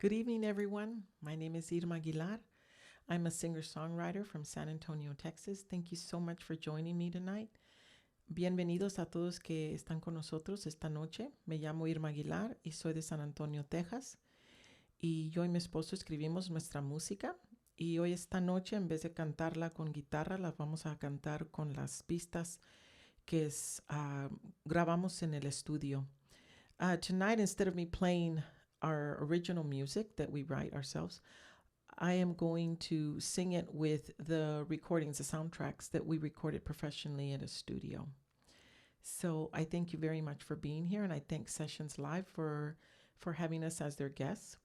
Good evening, everyone. My name is Irma Aguilar. I'm a singer-songwriter from San Antonio, Texas. Thank you so much for joining me tonight. Bienvenidos a todos que están con nosotros esta noche. Me llamo Irma Aguilar y soy de San Antonio, Texas. Y yo y mi esposo escribimos nuestra música. Y hoy esta noche, en vez de cantarla con guitarra, la vamos a cantar con las pistas que grabamos en el estudio. Tonight, instead of me playing our original music that we write ourselves, I am going to sing it with the recordings, the soundtracks that we recorded professionally in a studio. So I thank you very much for being here, and I thank Sessions Live for having us as their guests.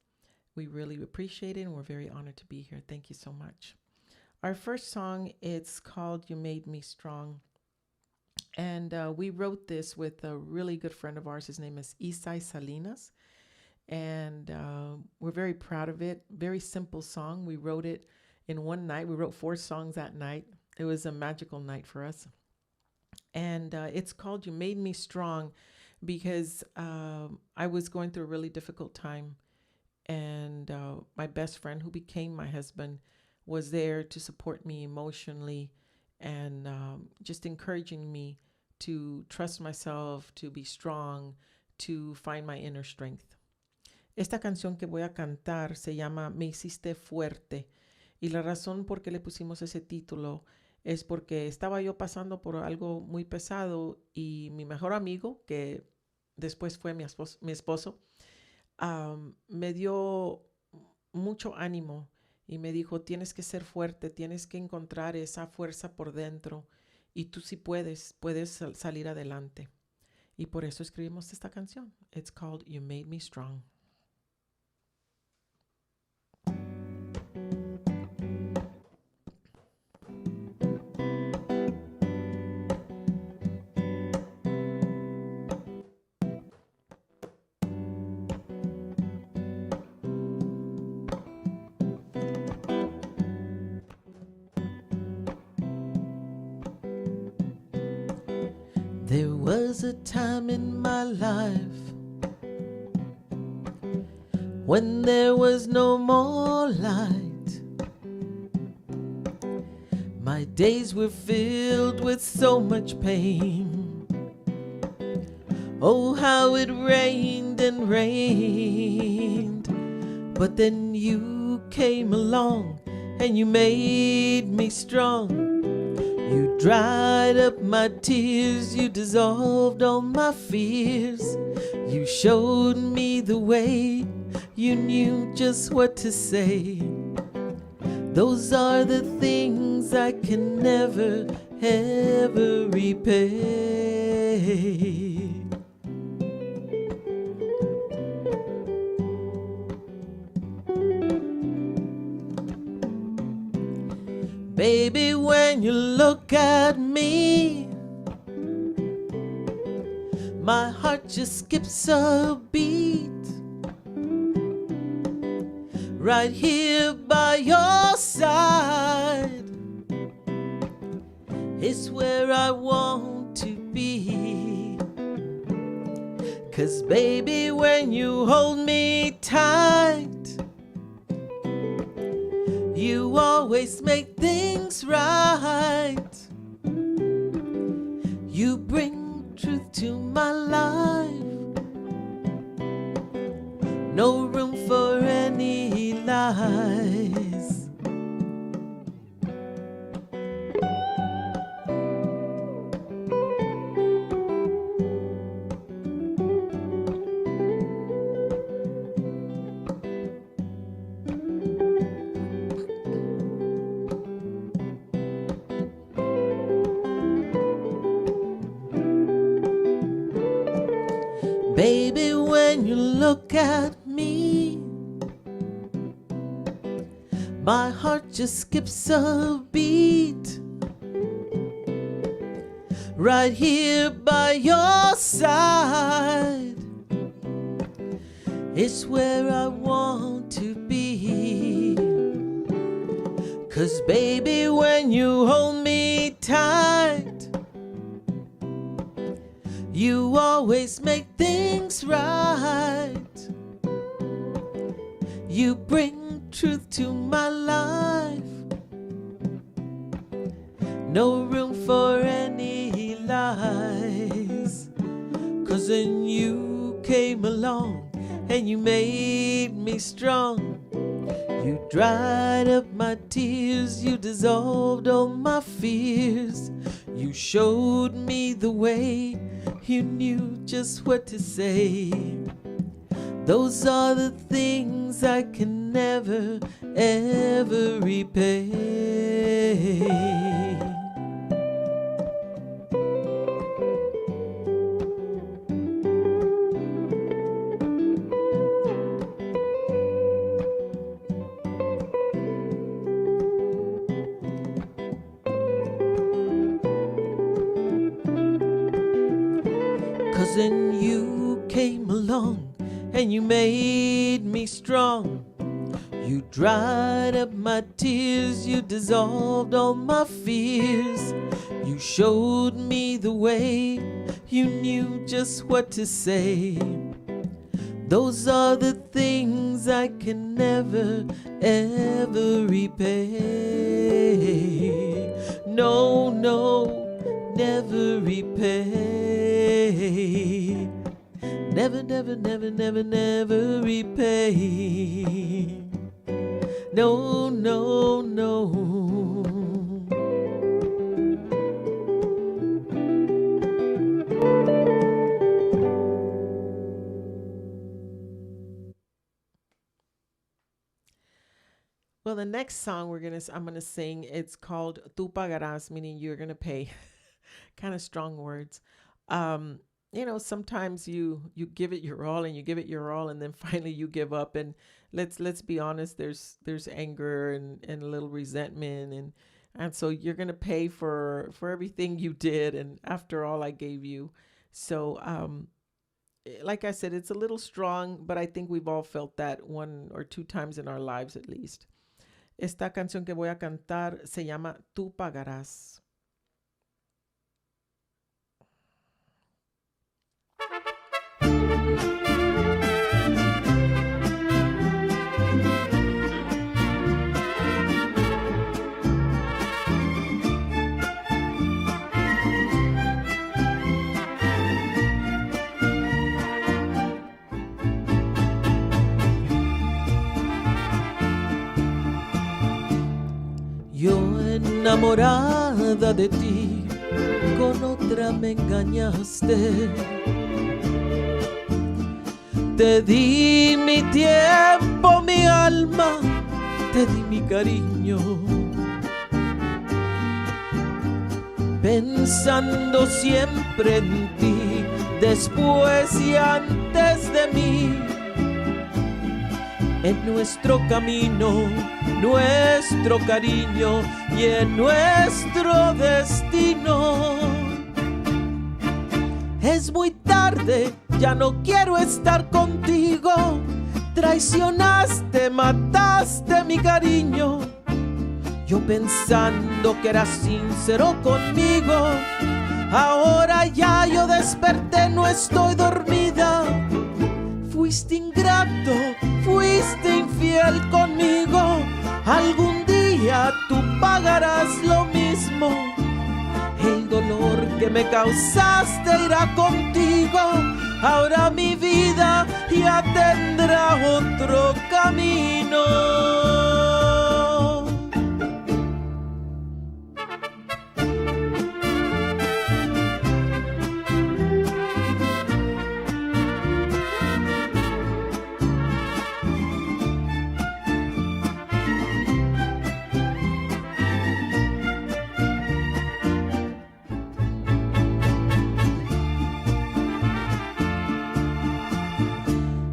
We really appreciate it, and we're very honored to be here. Thank you so much. Our first song, it's called You Made Me Strong. And we wrote this with a really good friend of ours. His name is Isai Salinas. And we're very proud of it. Very simple song. We wrote it in one night. We wrote 4 songs that night. It was a magical night for us. And it's called You Made Me Strong because I was going through a really difficult time. And my best friend, who became my husband, was there to support me emotionally and just encouraging me to trust myself, to be strong, to find my inner strength. Esta canción que voy a cantar se llama Me Hiciste Fuerte. Y la razón por qué le pusimos ese título es porque estaba yo pasando por algo muy pesado y mi mejor amigo, que después fue mi esposo, me dio mucho ánimo y me dijo, tienes que ser fuerte, tienes que encontrar esa fuerza por dentro y tú sí puedes salir adelante. Y por eso escribimos esta canción. It's called You Made Me Strong. There was a time in my life when there was no more light. My days were filled with so much pain. Oh, how it rained and rained. But then you came along and you made me strong. You dried up my tears, you dissolved all my fears. You showed me the way, you knew just what to say. Those are the things I can never, ever repay. Baby, when you look at me, my heart just skips a beat. Right here by your side is where I want to be. 'Cause baby, when you hold me tight, you always make things right. You bring truth to my life. No room for any lies. Baby, when you look at me, my heart just skips a beat. Right here by your side is where I want to be. 'Cause baby, when you hold me tight, you always make things right. You bring truth to my life. No room for any lies. 'Cause then you came along and you made me strong. You dried up my tears, you dissolved all my fears. You showed me the way, you knew just what to say. Those are the things I can never, ever repay. 'Cause then you came along and you made me strong. You dried up my tears, you dissolved all my fears. You showed me the way, you knew just what to say. Those are the things I can never, ever repay. No, no, never repay. Never, never, never, never, never repay. No, no, no. Well, the next song I'm gonna sing, it's called Tú pagarás, meaning you're gonna pay. Kind of strong words. Sometimes you give it your all and you give it your all, and then finally you give up. And let's be honest, there's anger and a little resentment, and so you're gonna pay for everything you did, and after all I gave you. So like I said, it's a little strong, but I think we've all felt that one or two times in our lives at least. Esta canción que voy a cantar se llama Tú pagarás. Yo enamorada de ti, con otra me engañaste. Te di mi tiempo, mi alma, te di mi cariño, pensando siempre en ti, después y antes de mí. En nuestro camino, nuestro cariño y en nuestro destino. Es muy tarde, ya no quiero estar contigo. Traicionaste, mataste mi cariño. Yo pensando que eras sincero conmigo. Ahora ya yo desperté, no estoy dormida. Fuiste ingrato, fuiste infiel conmigo. Algún día tú pagarás lo mismo. El dolor que me causaste irá contigo. Ahora mi vida ya tendrá otro camino.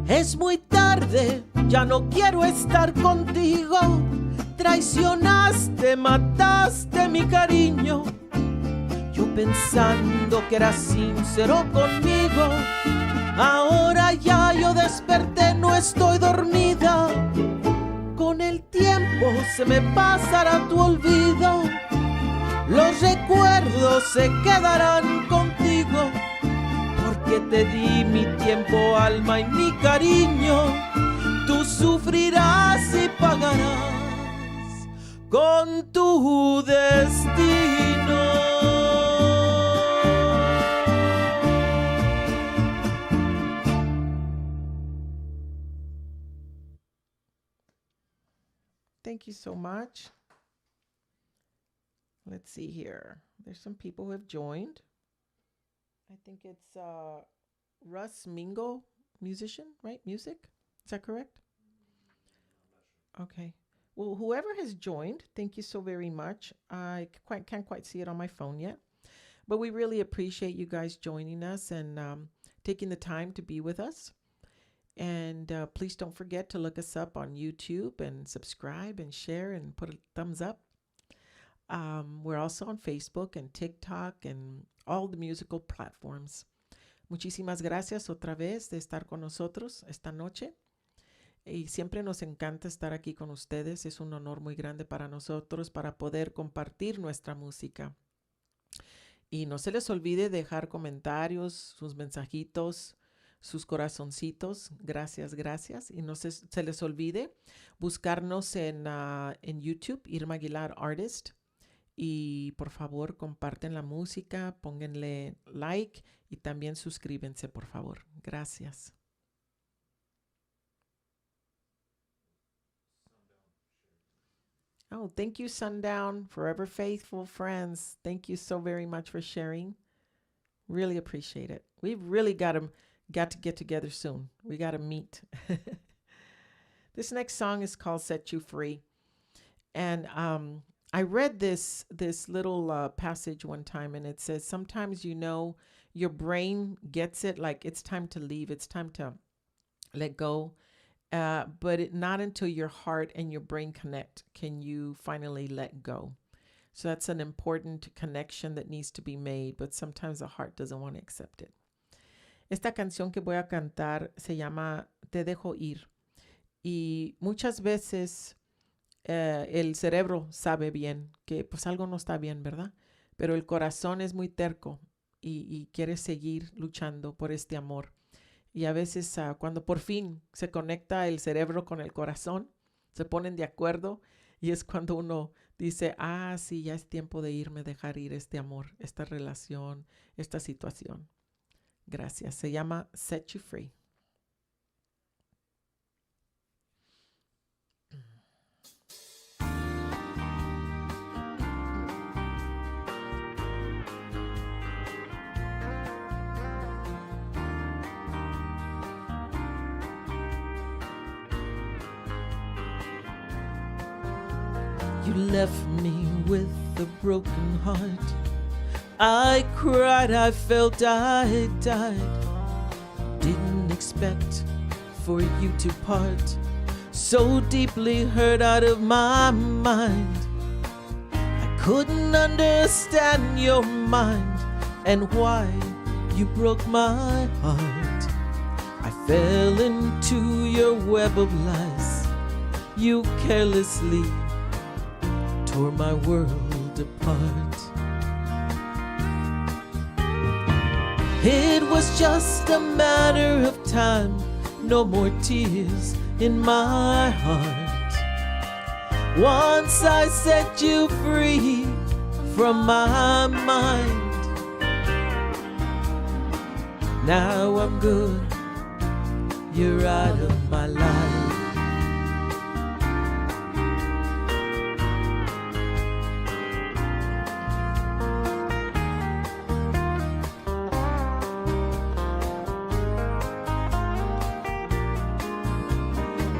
Es muy tarde, ya no quiero estar contigo. Traicionaste, mataste mi cariño. Yo pensando que eras sincero conmigo. Ahora ya yo desperté, no estoy dormida. Con el tiempo se me pasará tu olvido. Los recuerdos se quedarán contigo. Porque te di mi tiempo, alma y mi cariño. Tú sufrirás y pagarás con tu destino. Thank you so much. Let's see here. There's some people who have joined. I think it's Russ Mingo, musician, right? Music? Is that correct? Okay. Well, whoever has joined, thank you so very much. I can't quite see it on my phone yet. But we really appreciate you guys joining us and taking the time to be with us. And please don't forget to look us up on YouTube and subscribe and share and put a thumbs up. We're also on Facebook and TikTok and all the musical platforms. Muchísimas gracias otra vez de estar con nosotros esta noche. Y siempre nos encanta estar aquí con ustedes. Es un honor muy grande para nosotros para poder compartir nuestra música. Y no se les olvide dejar comentarios, sus mensajitos, sus corazoncitos. Gracias, gracias. Y no se les olvide buscarnos en YouTube, Irma Aguilar Artist. Y por favor, comparten la música, pónganle like y también suscríbanse, por favor. Gracias. Oh, thank you, Sundown, Forever Faithful friends. Thank you so very much for sharing. Really appreciate it. We've really got to get together soon. We got to meet. This next song is called Set You Free. And I read this little passage one time, and it says, sometimes your brain gets it, like it's time to leave, it's time to let go. But not until your heart and your brain connect can you finally let go. So that's an important connection that needs to be made, but sometimes the heart doesn't want to accept it. Esta canción que voy a cantar se llama Te dejo ir. Y muchas veces el cerebro sabe bien que pues algo no está bien, ¿verdad? Pero el corazón es muy terco y quiere seguir luchando por este amor. Y a veces cuando por fin se conecta el cerebro con el corazón, se ponen de acuerdo y es cuando uno dice, sí, ya es tiempo de irme, dejar ir este amor, esta relación, esta situación. Gracias. Se llama Set You Free. You left me with a broken heart. I cried, I felt I died. Didn't expect for you to part. So deeply hurt out of my mind. I couldn't understand your mind and why you broke my heart. I fell into your web of lies. You carelessly tore my world apart. It was just a matter of time, no more tears in my heart. Once I set you free from my mind, now I'm good, you're out of my life.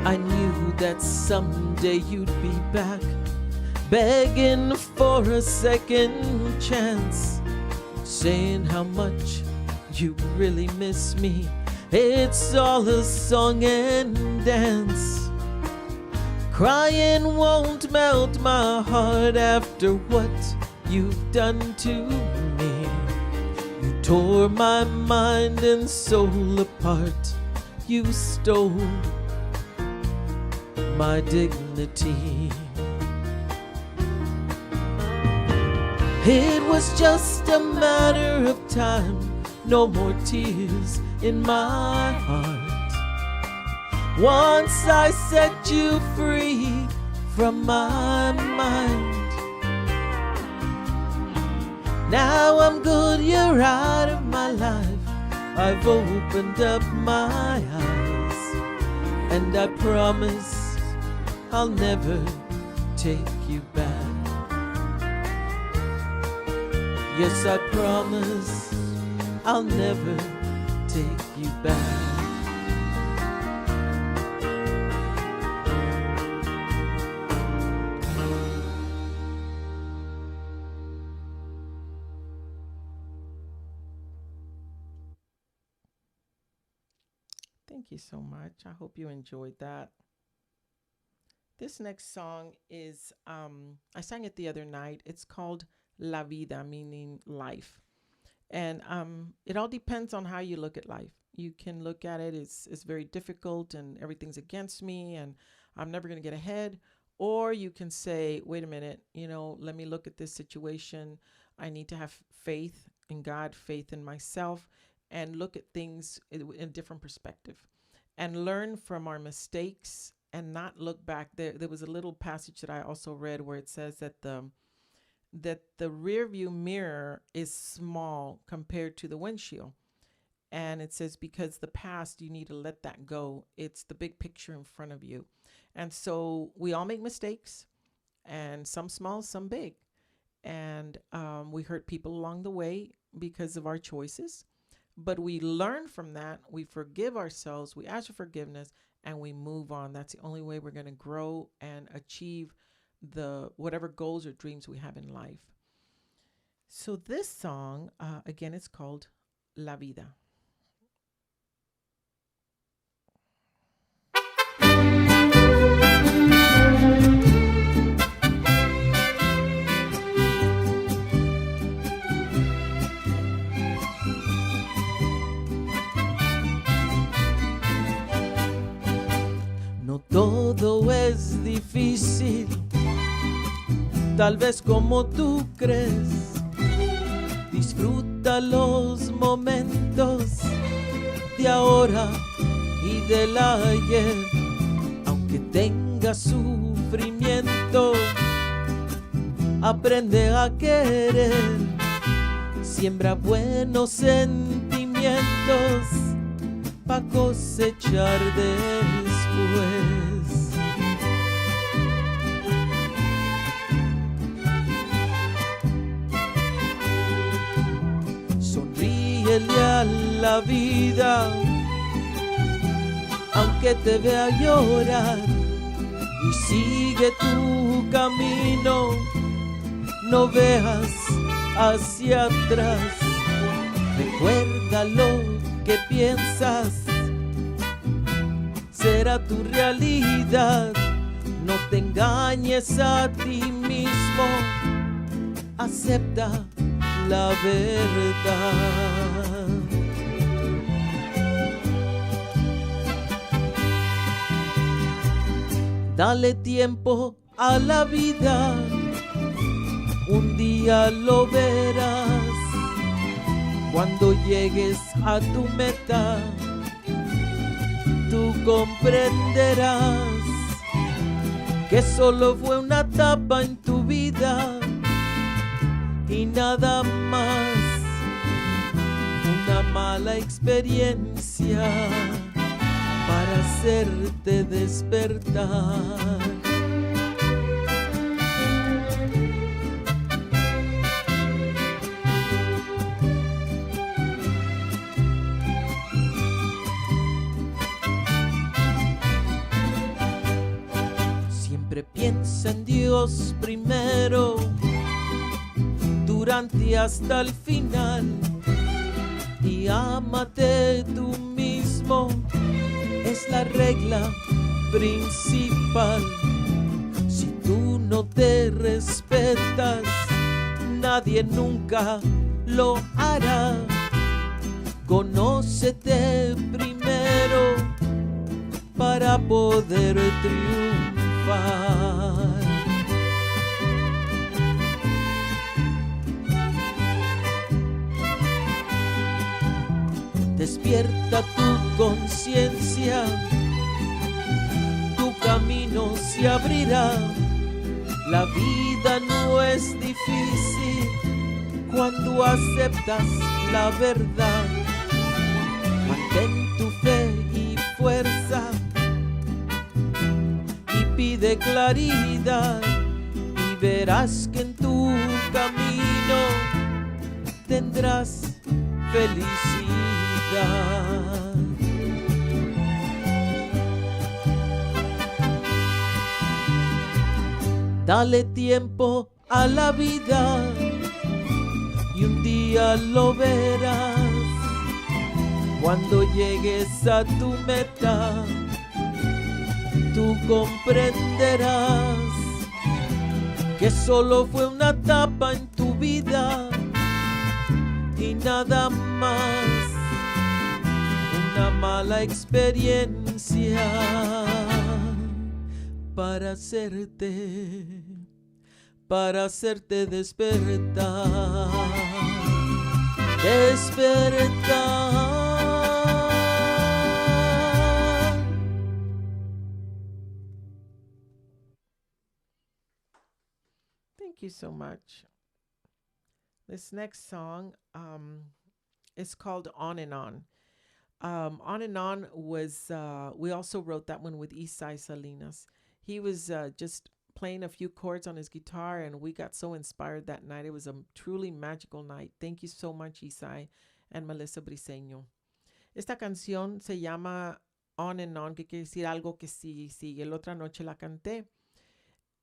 I knew that someday you'd be back, begging for a second chance, saying how much you really miss me. It's all a song and dance. Crying won't melt my heart after what you've done to me. You tore my mind and soul apart. You stole my dignity. It was just a matter of time, no more tears in my heart. Once I set you free from my mind. Now I'm good, you're out of my life. I've opened up my eyes, and I promise I'll never take you back. Yes, I promise I'll never take you back. Thank you so much. I hope you enjoyed that. This next song is, I sang it the other night. It's called La Vida, meaning life. And it all depends on how you look at life. You can look at it, it's very difficult and everything's against me and I'm never going to get ahead. Or you can say, wait a minute, let me look at this situation. I need to have faith in God, faith in myself, and look at things in a different perspective and learn from our mistakes and not look back. There was a little passage that I also read where it says that the rear view mirror is small compared to the windshield. And it says, because the past, you need to let that go. It's the big picture in front of you. And so we all make mistakes, and some small, some big. And we hurt people along the way because of our choices. But we learn from that. We forgive ourselves. We ask for forgiveness, and we move on. That's the only way we're going to grow and achieve the whatever goals or dreams we have in life. So this song, again, it's called La Vida. No todo es difícil, tal vez como tú crees. Disfruta los momentos de ahora y del ayer. Aunque tengas sufrimiento, aprende a querer. Siembra buenos sentimientos pa' cosechar después. Sonríele a la vida, aunque te vea llorar, y sigue tu camino, no veas hacia atrás. Recuerda lo que piensas, será tu realidad. No te engañes a ti mismo, acepta la verdad. Dale tiempo a la vida, un día lo verás. Cuando llegues a tu meta, tú comprenderás que solo fue una etapa en tu vida y nada más, una mala experiencia para hacerte despertar. Piensa en Dios primero, durante y hasta el final, y ámate tú mismo, es la regla principal. Si tú no te respetas, nadie nunca lo hará. Conócete primero para poder triunfar. Despierta tu conciencia, camino se abrirá. La vida no es difícil cuando aceptas la verdad. Mantén tu fe y fuerza y pide claridad, y verás que en tu camino tendrás felicidad. Dale tiempo a la vida y un día lo verás. Cuando llegues a tu meta, tú comprenderás que solo fue una etapa en tu vida y nada más, una mala experiencia para hacerte despertar, despertar. Thank you so much. This next song is called On and On. On and On was, we also wrote that one with Isai Salinas. He was just playing a few chords on his guitar, and we got so inspired that night. It was a truly magical night. Thank you so much, Isai and Melissa Briseño. Esta canción se llama On and On, que quiere decir algo que sigue y sigue. La otra noche la canté.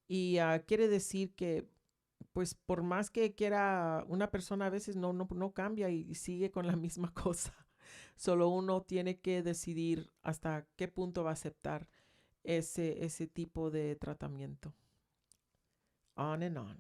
Y quiere decir que, pues, por más que quiera, una persona a veces no cambia y sigue con la misma cosa. Solo uno tiene que decidir hasta qué punto va a aceptar ese tipo de tratamiento. On and on.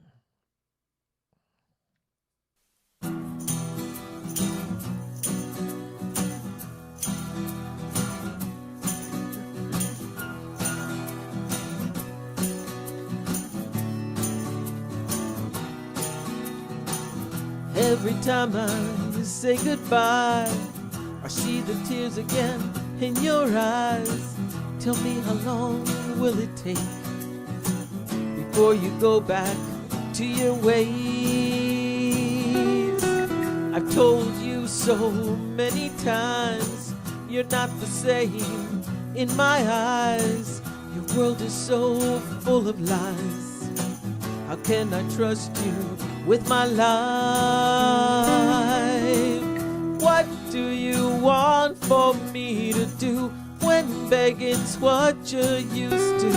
Every time I say goodbye, I see the tears again in your eyes. Tell me, how long will it take before you go back to your ways? I've told you so many times, you're not the same in my eyes. Your world is so full of lies. How can I trust you with my life? What do you want for me to do when begging's what you're used to?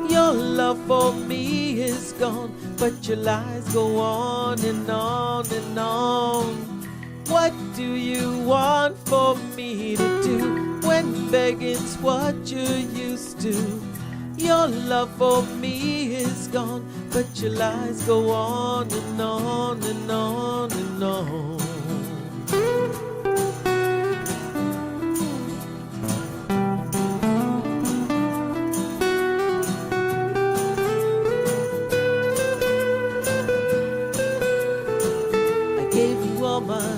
Your love for me is gone, but your lies go on and on and on. What do you want for me to do when begging's what you're used to? Your love for me is gone, but your lies go on and on and on and on. I gave you all my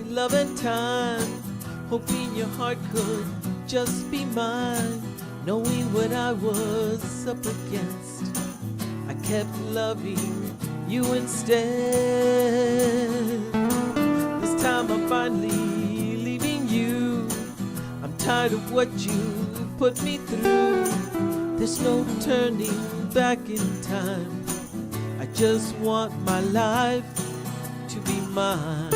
love and time, hoping your heart could just be mine. Knowing what I was up against, I kept loving you instead. This time I'm finally leaving you. I'm tired of what you put me through. There's no turning back in time. I just want my life to be mine.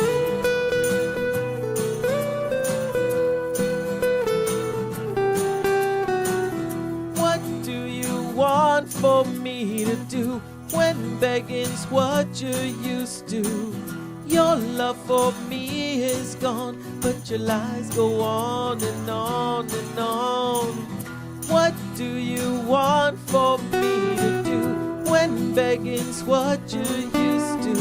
Want for me to do when begging's what you're used to? Your love for me is gone, but your lies go on and on and on. What do you want for me to do when begging's what you're used to?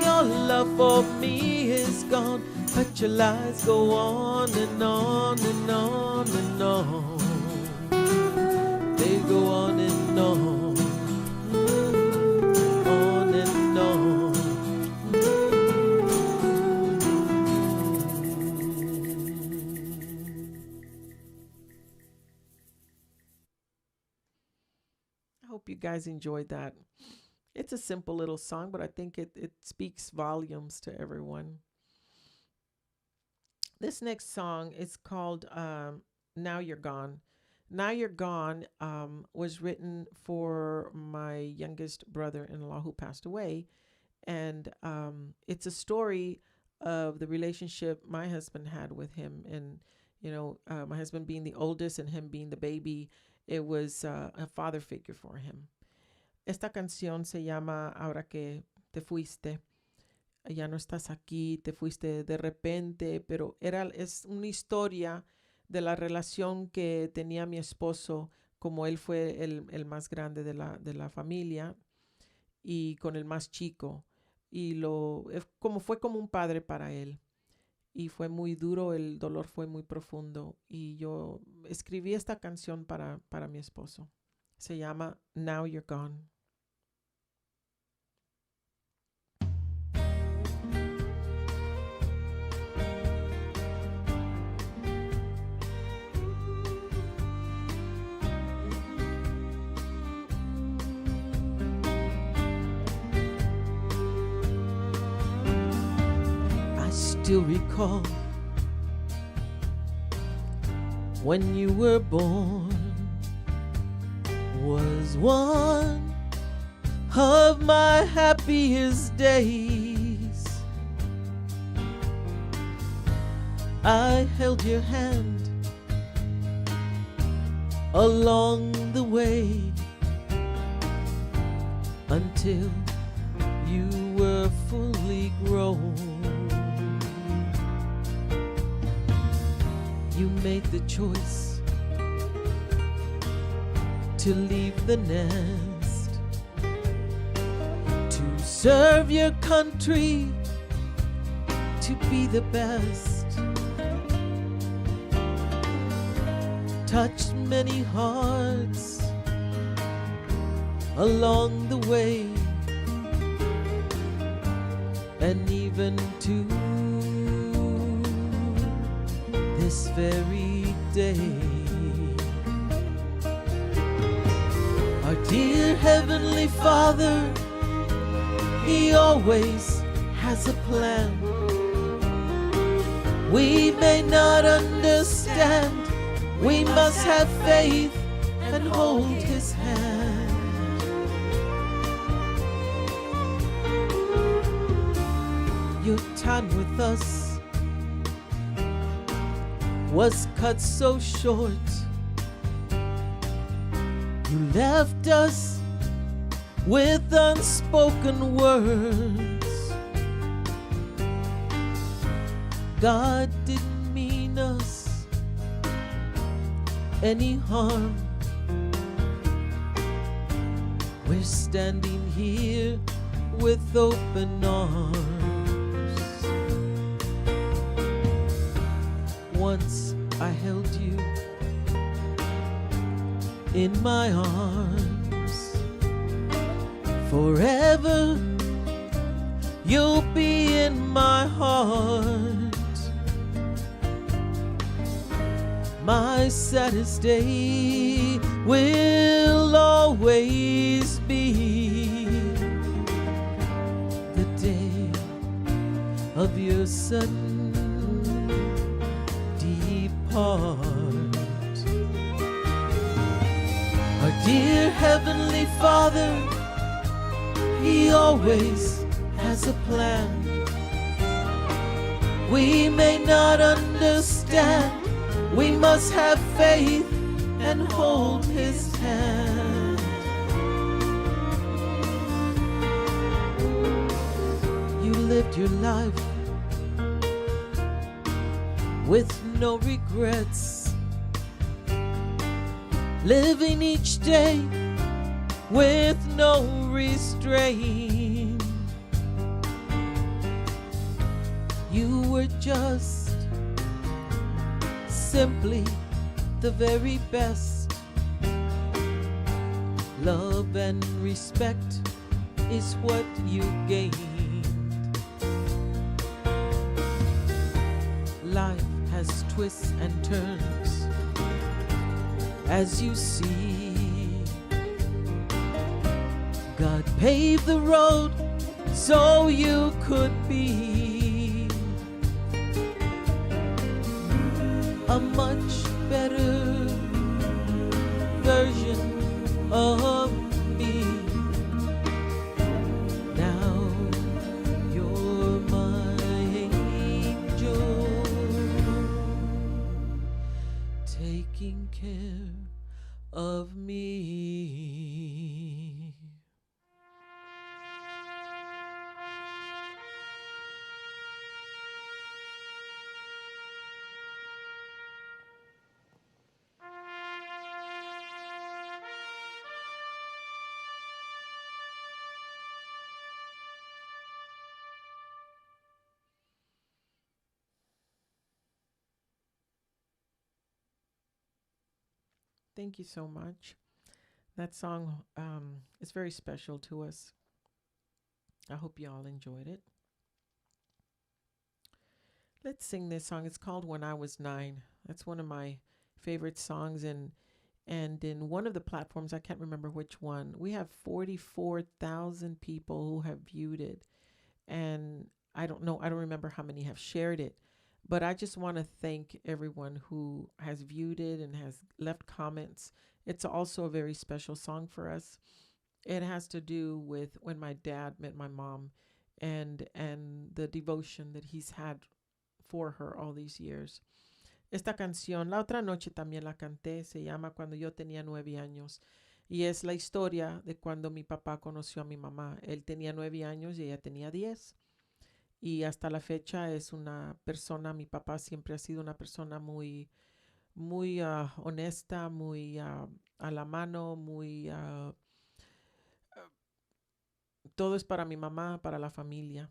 Your love for me is gone, but your lies go on and on and on and on. They go on and on, on and on. hope you guys enjoyed that. It's a simple little song, but I think it speaks volumes to everyone. This next song is called Now You're Gone. Now You're Gone was written for my youngest brother-in-law who passed away. And it's a story of the relationship my husband had with him. And, my husband being the oldest and him being the baby, it was a father figure for him. Esta canción se llama Ahora que te fuiste. Ya no estás aquí, te fuiste de repente, pero es una historia de la relación que tenía mi esposo, como él fue el más grande de la familia y con el más chico. Y como fue como un padre para él. Y fue muy duro, el dolor fue muy profundo. Y yo escribí esta canción para mi esposo. Se llama Now You're Gone. Still recall when you were born was one of my happiest days. I held your hand along the way until you were fully grown. You made the choice to leave the nest, to serve your country, to be the best. Touched many hearts along the way, and even to this very day. Our dear Heavenly Father, He always has a plan. We may not understand, we must have faith and hold His hand. Your time with us was cut so short. You left us with unspoken words. God didn't mean us any harm. We're standing here with open arms. Once I held you in my arms. Forever you'll be in my heart. My saddest day will always be the day of your sudden heart. Our dear Heavenly Father, He always has a plan. We may not understand, we must have faith and hold His hand. You lived your life with no regrets, living each day with no restraint. You were just simply the very best. Love and respect is what you gained. Life has twists and turns, as you see. God paved the road so you could be a much better version of me. Now you're my angel, taking care of me. Thank you so much. That song is very special to us. I hope you all enjoyed it. Let's sing this song. It's called When I Was Nine. That's one of my favorite songs, and in one of the platforms, I can't remember which one, we have 44,000 people who have viewed it. And I don't remember how many have shared it. But I just want to thank everyone who has viewed it and has left comments. It's also a very special song for us. It has to do with when my dad met my mom and the devotion that he's had for her all these years. Esta canción, la otra noche también la canté, se llama Cuando yo tenía 9 años. Y es la historia de cuando mi papá conoció a mi mamá. Él tenía 9 años y ella tenía 10. Y hasta la fecha es una persona, mi papá siempre ha sido una persona muy, muy honesta, muy a la mano, muy... todo es para mi mamá, para la familia.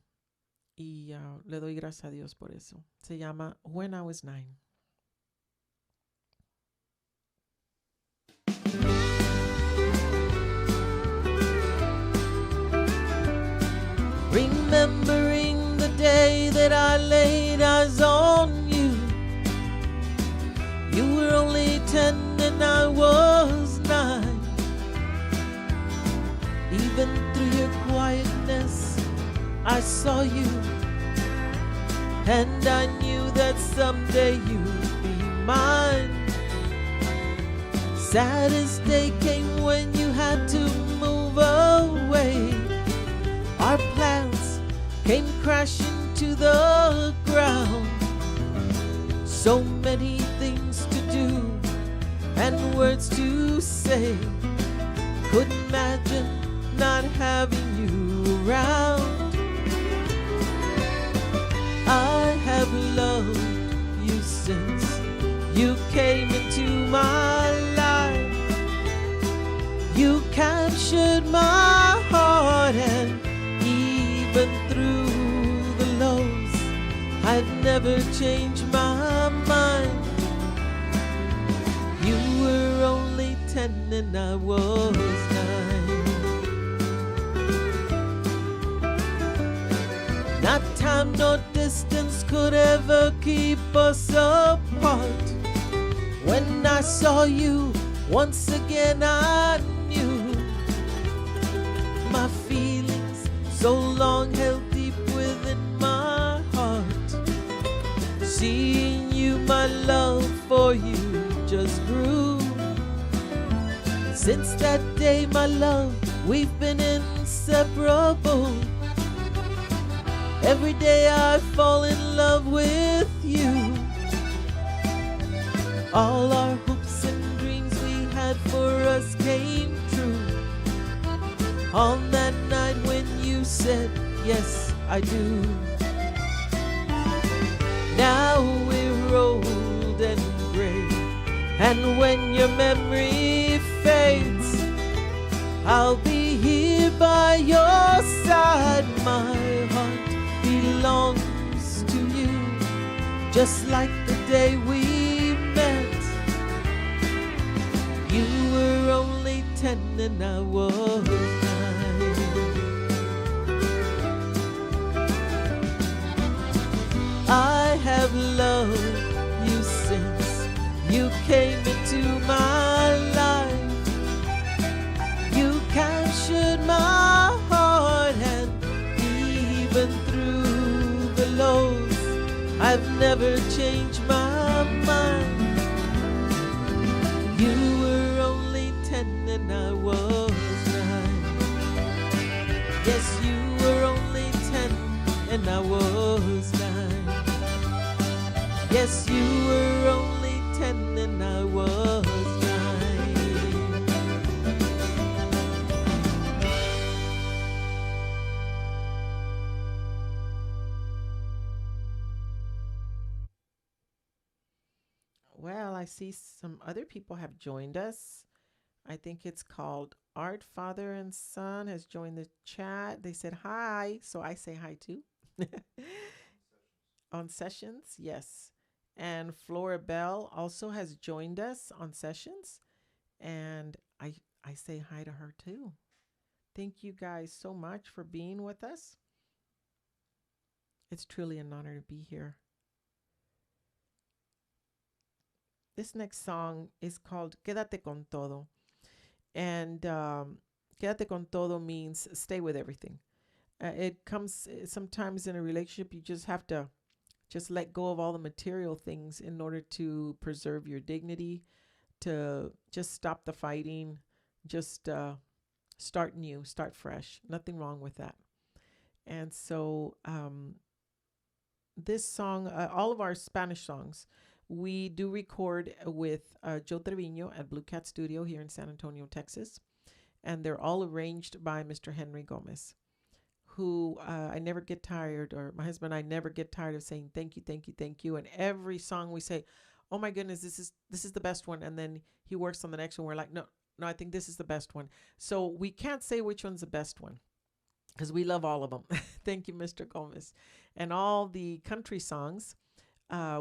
Y le doy gracias a Dios por eso. Se llama When I Was 9. Remembering the day that I laid eyes on you. You were only 10 and I was 9. Even through your quietness, I saw you, and I knew that someday you'd be mine. Saddest day came when you had to move away. Our plans came crashing to the ground. So many things to do and words to say. Couldn't imagine not having you around. I have loved you since you came into my life. You captured my heart, and even through the lows, I've never changed my mind. You were only 10 and I was 9. Not time nor distance could ever keep us apart. When I saw you once again, I knew my feelings so long held deep within my heart. Seeing you, my love for you just grew. Since that day, my love, we've been inseparable. Every day I fall in love with you. All our hopes and dreams we had for us came true. On that night when you said, yes, I do. Now we're old and gray, and when your memory fades, I'll be here by your side. My heart belongs to you, just like the day we met. You were only 10 and I was 9. I have loved you since you came into my life. You captured my never change my mind. You were only 10 and I was 9. Yes, you were only 10 and I was 9. Yes, you were only 10 and I was 9. Well, I see some other people have joined us. I think it's called Art Father and Son has joined the chat. They said hi, so I say hi too. On Sessions, yes. And Flora Bell also has joined us on Sessions, and I say hi to her too. Thank you guys so much for being with us. It's truly an honor to be here. This next song is called Quédate con todo. And Quédate con todo means stay with everything. It comes sometimes in a relationship, you just have to just let go of all the material things in order to preserve your dignity, to just stop the fighting, just start new, start fresh. Nothing wrong with that. And so this song, all of our Spanish songs, we do record with Joe Trevino at Blue Cat Studio here in San Antonio, Texas. And they're all arranged by Mr. Henry Gomez, who I never get tired, or my husband and I never get tired of saying thank you, thank you, thank you. And every song we say, oh my goodness, this is the best one. And then he works on the next one. We're like, no, I think this is the best one. So we can't say which one's the best one because we love all of them. Thank you, Mr. Gomez. And all the country songs,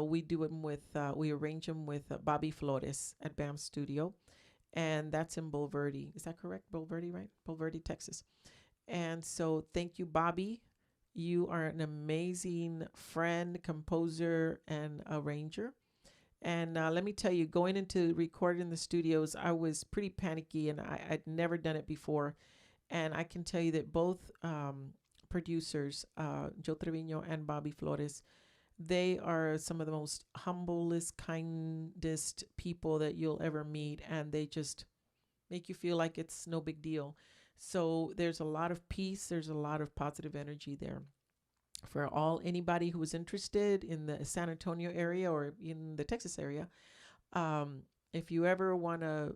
we do them with, we arrange them with Bobby Flores at BAM Studio. And that's in Bulverde. Is that correct? Bulverde, right? Bulverde, Texas. And so thank you, Bobby. You are an amazing friend, composer, and arranger. And let me tell you, going into recording in the studios, I was pretty panicky, and I'd never done it before. And I can tell you that both producers, Joe Trevino and Bobby Flores, they are some of the most humblest, kindest people that you'll ever meet. And they just make you feel like it's no big deal. So there's a lot of peace. There's a lot of positive energy there. For anybody who is interested in the San Antonio area or in the Texas area, if you ever want to,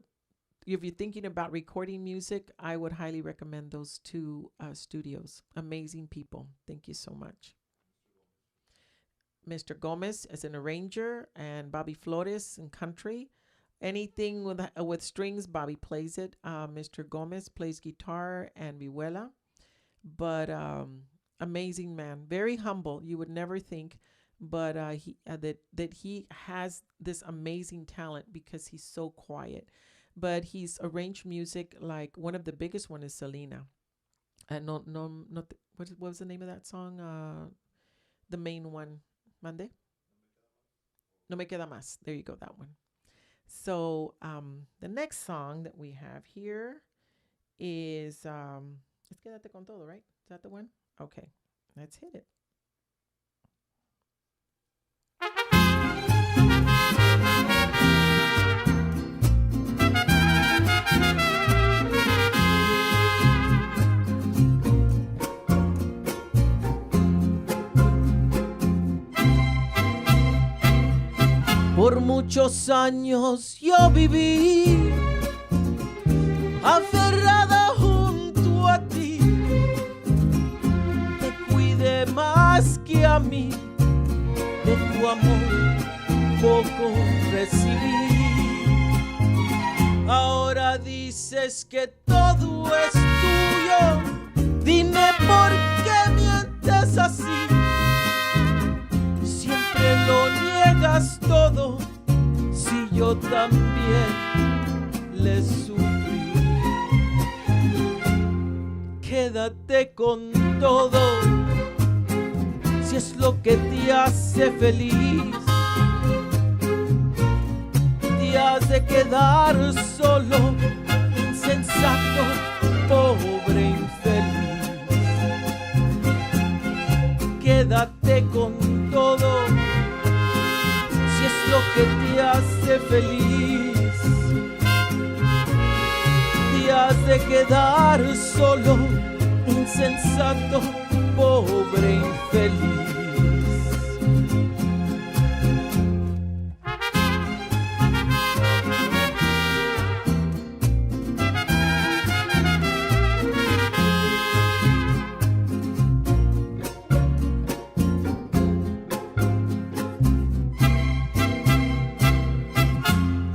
if you're thinking about recording music, I would highly recommend those two studios. Amazing people. Thank you so much. Mr. Gomez as an arranger, and Bobby Flores in country. Anything with strings, Bobby plays it. Mr. Gomez plays guitar and vihuela. But amazing man, very humble. You would never think, but that he has this amazing talent because he's so quiet. But he's arranged music like one of the biggest one is Selena. What was the name of that song? The main one, Mande? No me queda más. There you go, that one. So the next song that we have here is Es Quédate con todo, right? Is that the one? Okay, let's hit it. Por muchos años yo viví aferrada junto a ti, te cuidé más que a mí, de tu amor poco recibí. Ahora dices que todo es tuyo, dime por qué mientes así. Siempre lo niegas todo, si yo también le sufrí. Quédate con todo, si es lo que te hace feliz. Te has de quedar solo, insensato, pobre, infeliz. Quédate con todo, has de quedar solo, insensato, pobre, infeliz.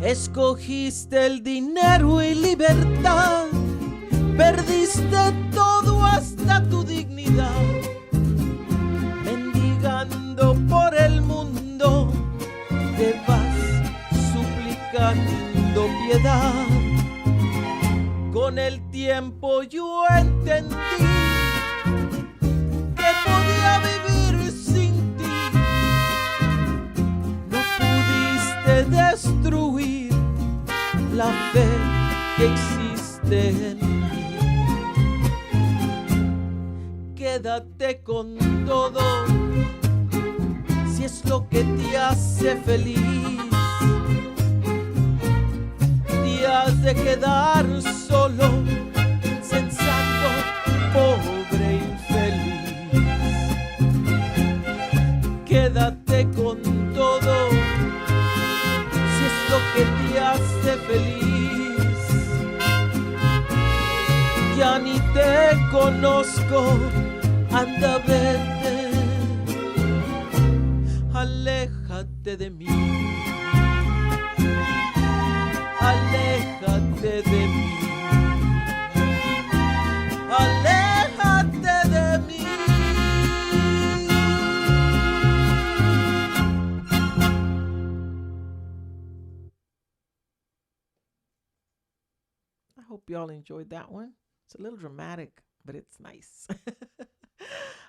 Escogiste el dinero y libertad, perdiste todo hasta tu dignidad, mendigando por el mundo, te vas suplicando piedad. Con el tiempo yo entendí que podía vivir sin ti, no pudiste destruir la fe que existe en mí. Quédate con todo, si es lo que te hace feliz. Te has de quedar solo, insensato, pobre, infeliz. Quédate con todo, si es lo que te hace feliz. Ya ni te conozco, anda, vete, aléjate de mí, aléjate de mí, aléjate de mí. I hope y'all enjoyed that one. It's a little dramatic, but it's nice.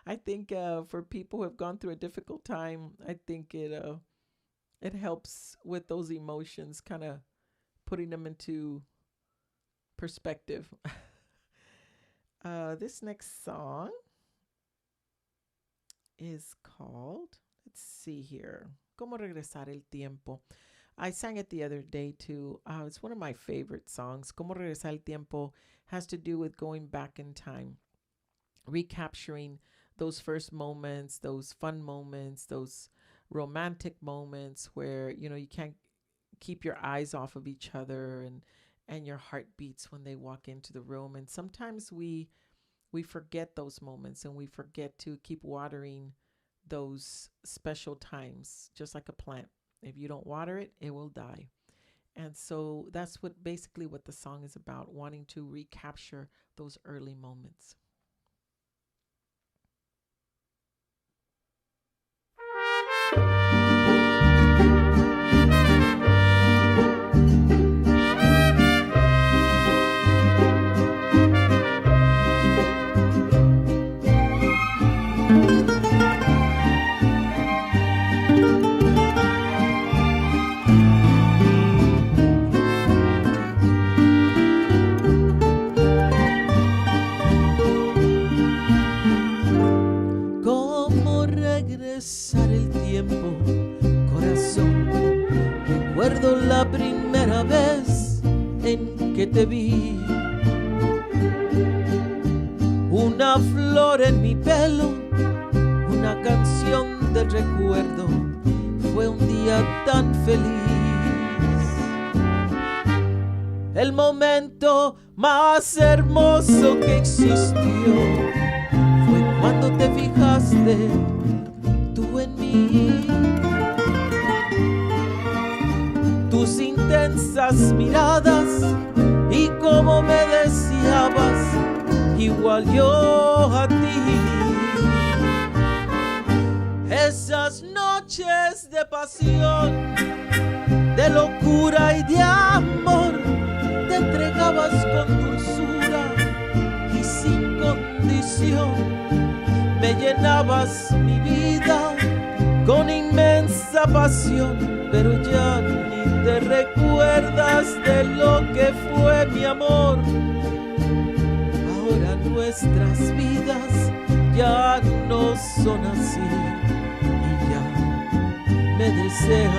I think for people who have gone through a difficult time, I think it helps with those emotions, kind of putting them into perspective. This next song is called, let's see here, ¿Cómo regresar el tiempo? I sang it the other day too. It's one of my favorite songs. Cómo regresar el tiempo has to do with going back in time, recapturing those first moments, those fun moments, those romantic moments where, you know, you can't keep your eyes off of each other, and your heart beats when they walk into the room. And sometimes we forget those moments, and we forget to keep watering those special times, just like a plant. If you don't water it, it will die. And so that's basically what the song is about, wanting to recapture those early moments. El tiempo, corazón, recuerdo la primera vez en que te vi. Una flor en mi pelo, una canción del recuerdo, fue un día tan feliz. El momento más hermoso que existió fue cuando te fijaste tú en mí. Tus intensas miradas y cómo me deseabas, igual yo a ti. Esas noches de pasión, de locura y de amor, te entregabas con dulzura y sin condición. Me llenabas mi vida con inmensa pasión, pero ya ni te recuerdas de lo que fue mi amor. Ahora nuestras vidas ya no son así y ya me deseas.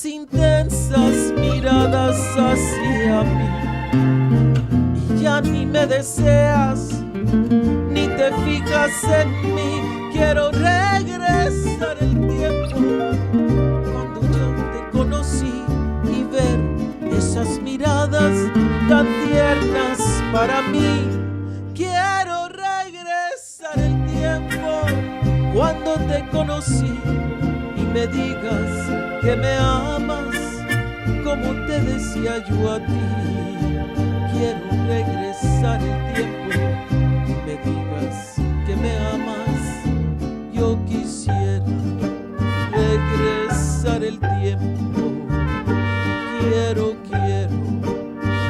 tus intensas miradas hacia mí y ya ni me deseas ni te fijas en mí. Quiero regresar el tiempo cuando yo te conocí y ver esas miradas tan tiernas para mí. Quiero regresar el tiempo cuando te conocí y me digas que me amas como te decía yo a ti. Quiero regresar el tiempo y me digas que me amas. Yo quisiera regresar el tiempo. Quiero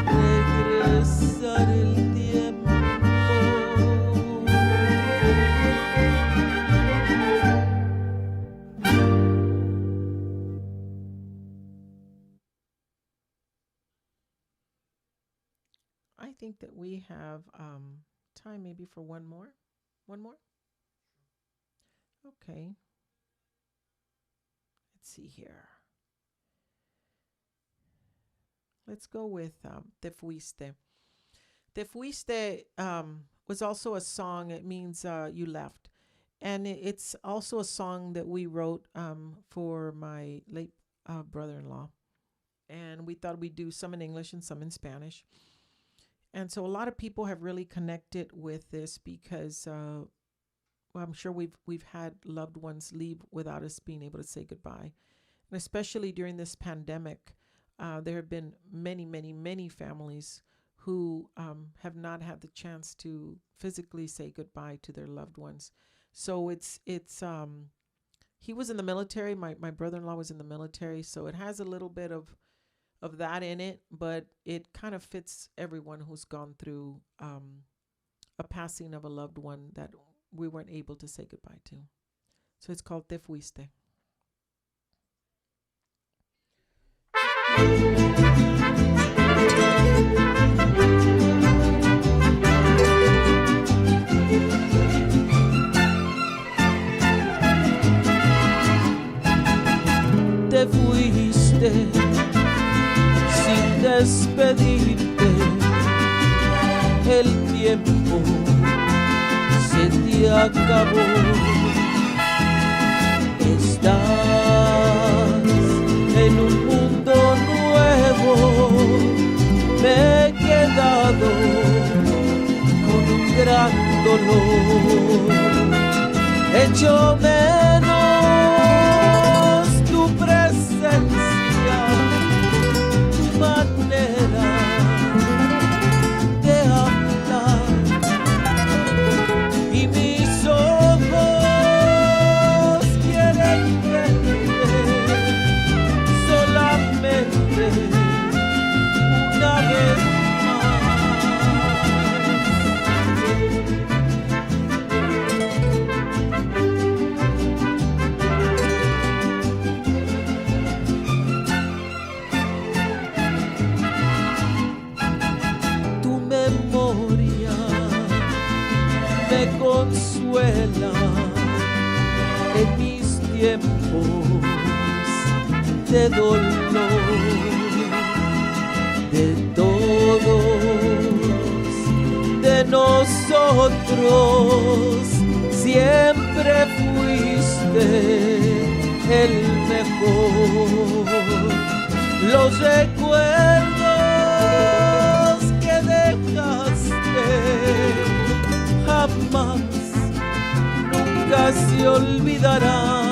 regresar el tiempo. I think that we have time maybe for one more. One more? Okay. Let's see here. Let's go with Te Fuiste. Te Fuiste was also a song. It means you left. And it's also a song that we wrote for my late brother-in-law. And we thought we'd do some in English and some in Spanish. And so a lot of people have really connected with this because well, I'm sure we've had loved ones leave without us being able to say goodbye. And especially during this pandemic, there have been many families who have not had the chance to physically say goodbye to their loved ones. So it's he was in the military. My brother-in-law was in the military, so it has a little bit of that in it, but it kind of fits everyone who's gone through a passing of a loved one that we weren't able to say goodbye to. So it's called Te Fuiste. Te fuiste sin despedirte, el tiempo se te acabó. Estás en un mundo nuevo, me he quedado con un gran dolor. Echo menos tu presencia, tu manera de hablar, y mis ojos quieren verte solamente una vez más. Tu memoria me consuela en mis tiempos de dolor. De todos, de nosotros, siempre fuiste el mejor. Los recuerdos que dejaste jamás, nunca se olvidarán.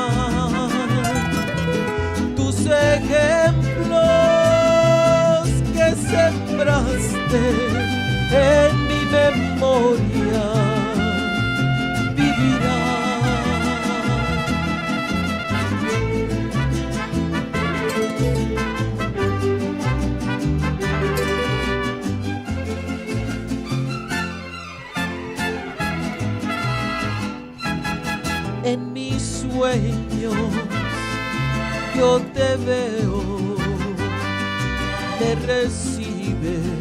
Tus ejemplos que sembraste en mi memoria vivirán. En mis sueños yo te veo, me recibes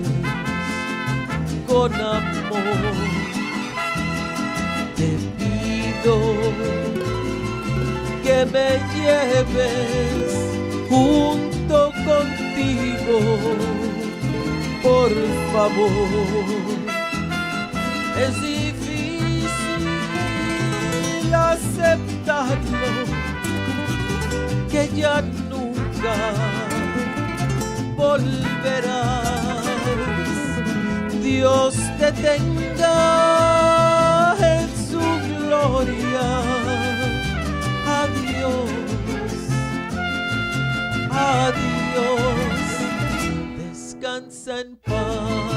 con amor. Te pido que me lleves junto favor. Es difícil aceptarlo, que ya nunca volverás. Dios te tenga en su gloria. Adiós, adiós, descansa en paz.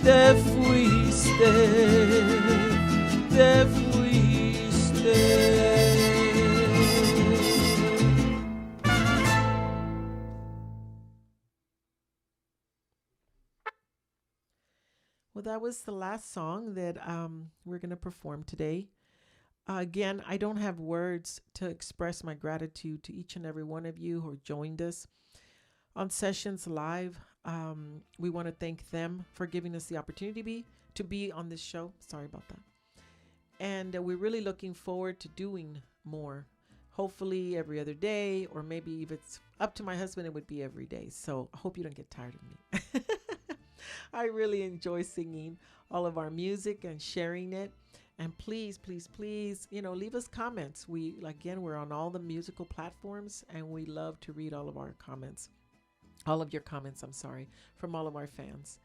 Te fuiste, te fuiste. Well, that was the last song that we're going to perform today. Again, I don't have words to express my gratitude to each and every one of you who joined us on Sessions Live. We want to thank them for giving us the opportunity to be on this show. Sorry about that. And we're really looking forward to doing more. Hopefully every other day, or maybe if it's up to my husband, it would be every day. So I hope you don't get tired of me. I really enjoy singing all of our music and sharing it. And please, please, please, leave us comments. We're on all the musical platforms, and we love to read all of our comments. All of your comments, from all of our fans.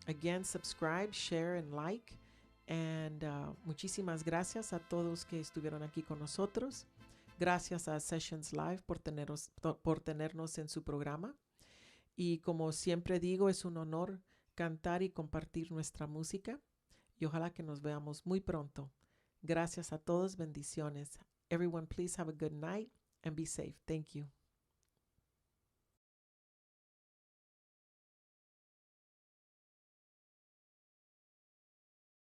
Again, subscribe, share, and like. And muchísimas gracias a todos que estuvieron aquí con nosotros. Gracias a Sessions Live por tenernos en su programa. Y como siempre digo, es un honor cantar y compartir nuestra música. Y ojalá que nos veamos muy pronto. Gracias a todos. Bendiciones. Everyone, please have a good night and be safe. Thank you.